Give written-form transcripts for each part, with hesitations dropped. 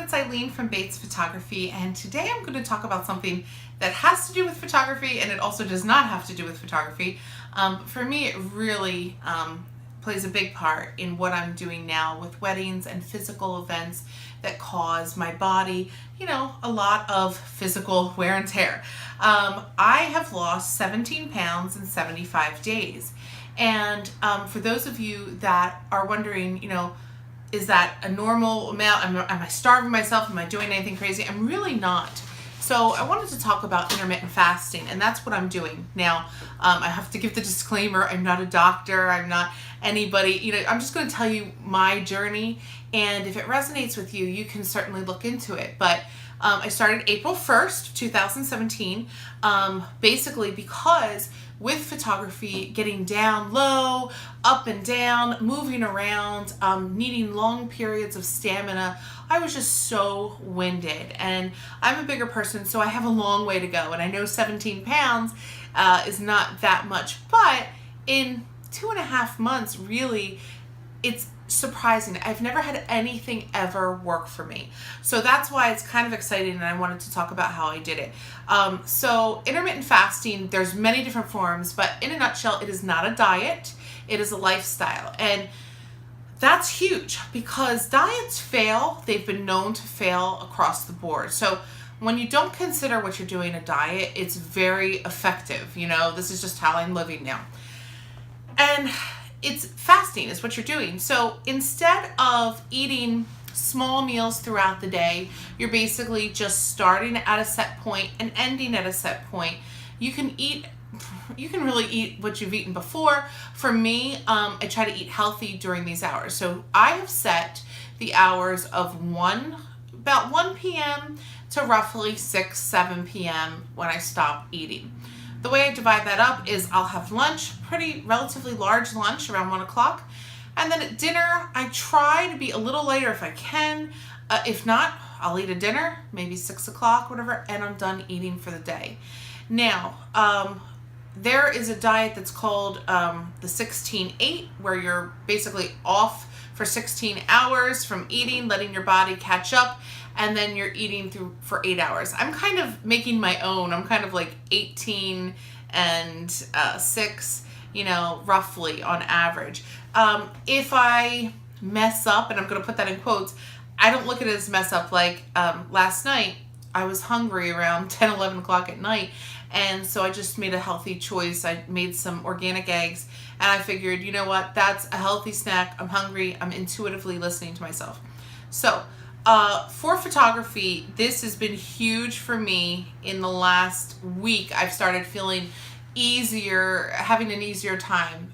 it's Eileen from Bates Photography, and today I'm going to talk about something that has to do with photography, and it also does not have to do with photography. For me, it really plays a big part in what I'm doing now with weddings and physical events that cause my body, a lot of physical wear and tear. I have lost 17 pounds in 75 days. And for those of you that are wondering, is that a normal amount? Am I starving myself? Am I doing anything crazy? I'm really not. So I wanted to talk about intermittent fasting, and that's what I'm doing. Now, I have to give the disclaimer, I'm not a doctor, I'm not anybody, I'm just going to tell you my journey, and if it resonates with you, you can certainly look into it. But I started April 1st, 2017, basically because with photography, getting down low, up and down, moving around, needing long periods of stamina, I was just so winded. And I'm a bigger person, so I have a long way to go. And I know 17 pounds is not that much, but in 2.5 months, really, it's surprising. I've never had anything ever work for me. So that's why it's kind of exciting, and I wanted to talk about how I did it. So intermittent fasting, there's many different forms, but in a nutshell, it is not a diet, it is a lifestyle. And that's huge because diets fail. They've been known to fail across the board. So when you don't consider what you're doing a diet, it's very effective. This is just how I'm living now. And it's fasting is what you're doing. So instead of eating small meals throughout the day, you're basically just starting at a set point and ending at a set point. You can really eat what you've eaten before. For me, I try to eat healthy during these hours. So I have set the hours of about 1 p.m. to roughly 6, 7 p.m. when I stop eating. The way I divide that up is I'll have lunch, relatively large lunch around 1 o'clock. And then at dinner, I try to be a little lighter if I can. If not, I'll eat a dinner, maybe 6 o'clock, whatever, and I'm done eating for the day. Now, there is a diet that's called the 16-8, where you're basically off for 16 hours from eating, letting your body catch up, and then you're eating for 8 hours. I'm kind of making my own. I'm kind of like 18 and 6, roughly on average. If I mess up, and I'm going to put that in quotes, I don't look at it as mess up. Like last night, I was hungry around 10, 11 o'clock at night, and so I just made a healthy choice. I made some organic eggs, and I figured, you know what, that's a healthy snack. I'm hungry. I'm intuitively listening to myself. So for photography, this has been huge for me. In the last week, I've started feeling easier, having an easier time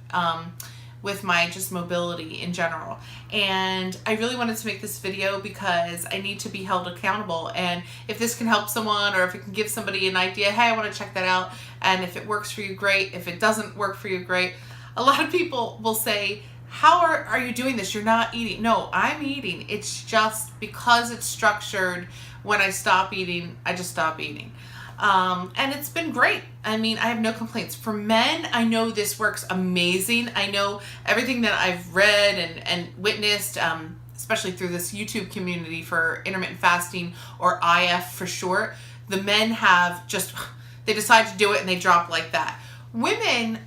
with my just mobility in general. And I really wanted to make this video because I need to be held accountable. And if this can help someone, or if it can give somebody an idea, hey, I want to check that out. And if it works for you, great. If it doesn't work for you, great. A lot of people will say, how are you doing this? You're not eating. No, I'm eating. It's just because it's structured. When I stop eating, I just stop eating. And it's been great. I mean, I have no complaints. For men, I know this works amazing. I know everything that I've read and witnessed, especially through this YouTube community for intermittent fasting, or IF for short, the men have they decide to do it and they drop like that. Women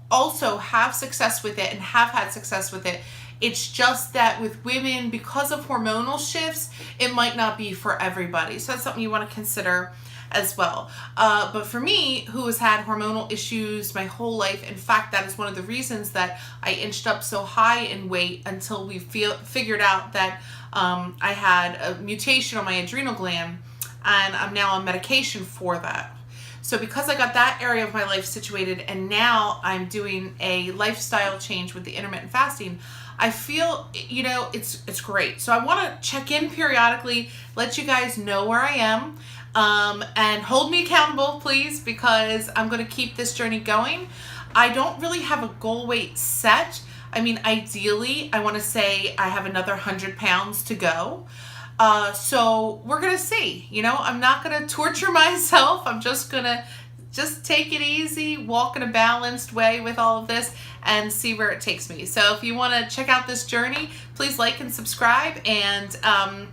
also have success with it and have had success with it. It's just that with women, because of hormonal shifts, it might not be for everybody. So that's something you want to consider as well. But for me, who has had hormonal issues my whole life, in fact, that is one of the reasons that I inched up so high in weight until we figured out that I had a mutation on my adrenal gland, and I'm now on medication for that. So because I got that area of my life situated, and now I'm doing a lifestyle change with the intermittent fasting, I feel, it's great. So I want to check in periodically, let you guys know where I am, and hold me accountable, please, because I'm going to keep this journey going. I don't really have a goal weight set. I mean, ideally, I want to say I have another 100 pounds to go. So we're going to see, I'm not going to torture myself. I'm just going to just take it easy, walk in a balanced way with all of this, and see where it takes me. So if you want to check out this journey, please like and subscribe. And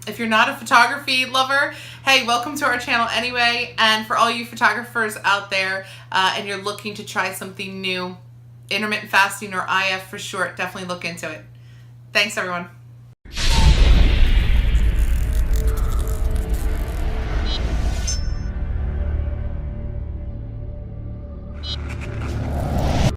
if you're not a photography lover, hey, welcome to our channel anyway. And for all you photographers out there and you're looking to try something new, intermittent fasting or IF for short, definitely look into it. Thanks, everyone.